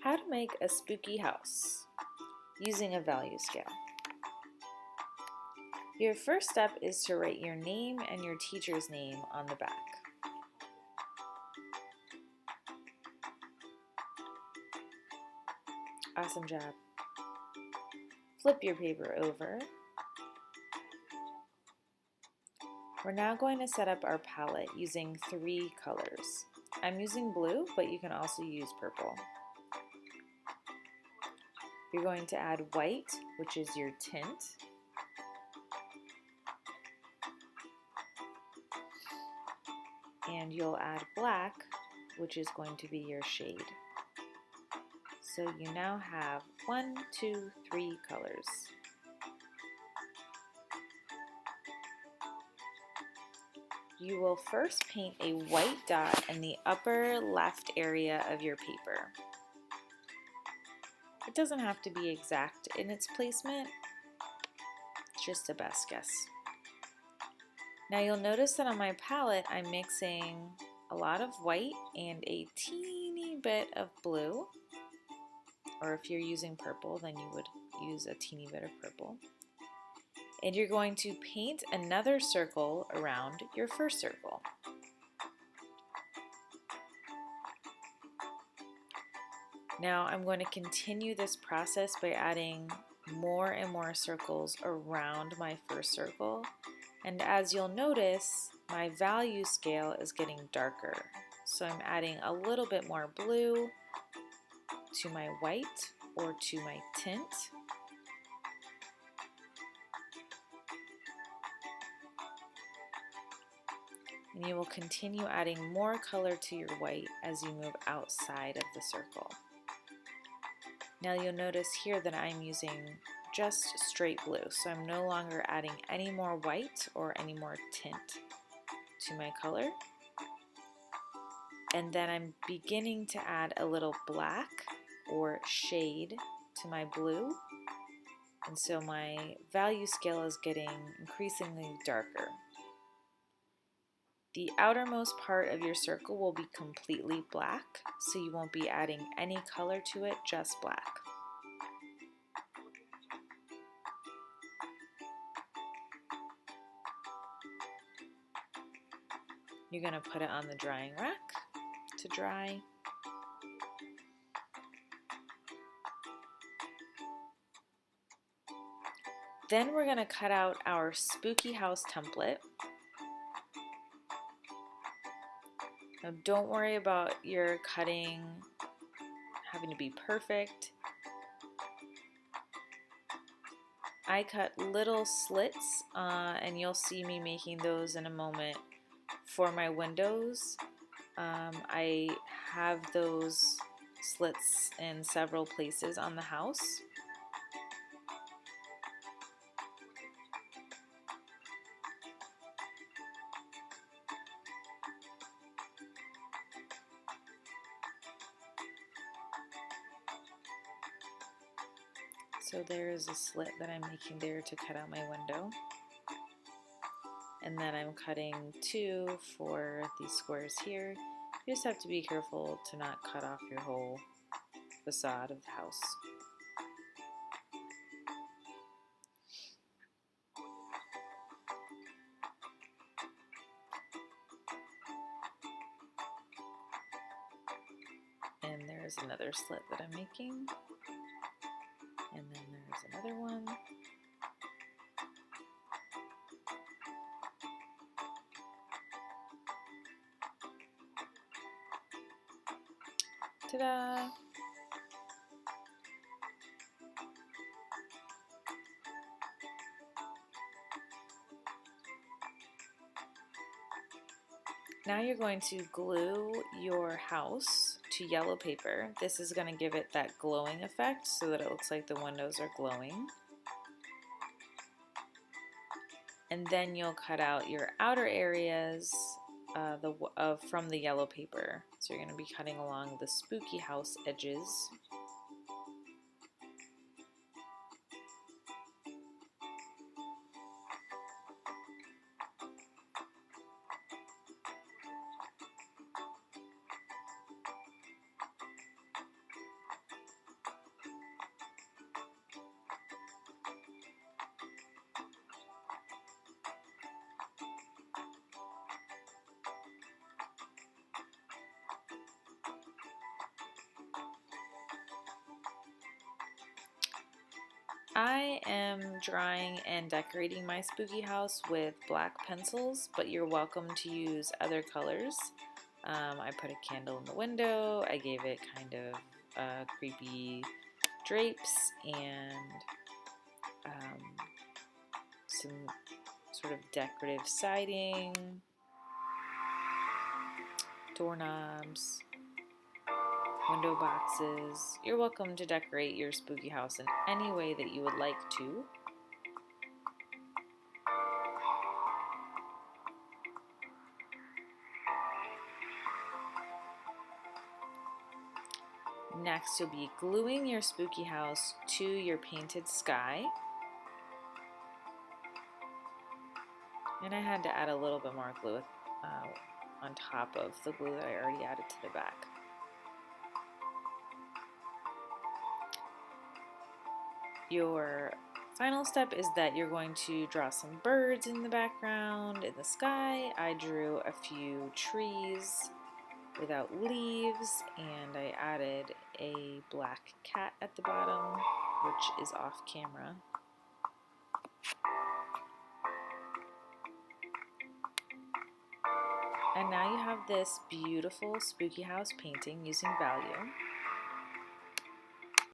How to make a spooky house using a value scale. Your first step is to write your name and your teacher's name on the back. Awesome job. Flip your paper over. We're now going to set up our palette using 3 colors. I'm using blue, but you can also use purple. You're going to add white, which is your tint. And you'll add black, which is going to be your shade. So you now have 1, 2, 3 colors. You will first paint a white dot in the upper left area of your paper. It doesn't have to be exact in its placement, it's just a best guess. Now you'll notice that on my palette I'm mixing a lot of white and a teeny bit of blue, or if you're using purple then you would use a teeny bit of purple. And you're going to paint another circle around your first circle. Now I'm going to continue this process by adding more and more circles around my first circle. And as you'll notice, my value scale is getting darker. So I'm adding a little bit more blue to my white or to my tint. And you will continue adding more color to your white as you move outside of the circle. Now you'll notice here that I'm using just straight blue, so I'm no longer adding any more white or any more tint to my color. And then I'm beginning to add a little black or shade to my blue. And so my value scale is getting increasingly darker. The outermost part of your circle will be completely black, so you won't be adding any color to it, just black. You're going to put it on the drying rack to dry. Then we're going to cut out our spooky house template. Now don't worry about your cutting having to be perfect. I cut little slits and you'll see me making those in a moment for my windows. I have those slits in several places on the house. So there is a slit that I'm making there to cut out my window. And then I'm cutting 2 for these squares here. You just have to be careful to not cut off your whole facade of the house. And there's another slit that I'm making. And then there's another one. Ta-da! Now you're going to glue your house to yellow paper. This is going to give it that glowing effect so that it looks like the windows are glowing. And then you'll cut out your outer areas from the yellow paper. So you're going to be cutting along the spooky house edges. I am drawing and decorating my spooky house with black pencils, but you're welcome to use other colors. I put a candle in the window, I gave it kind of creepy drapes and some sort of decorative siding, doorknobs, window boxes. You're welcome to decorate your spooky house in any way that you would like to. Next, you'll be gluing your spooky house to your painted sky. And I had to add a little bit more glue on top of the glue that I already added to the back. Your final step is that you're going to draw some birds in the background, in the sky. I drew a few trees without leaves, and I added a black cat at the bottom, which is off camera. And now you have this beautiful spooky house painting using value.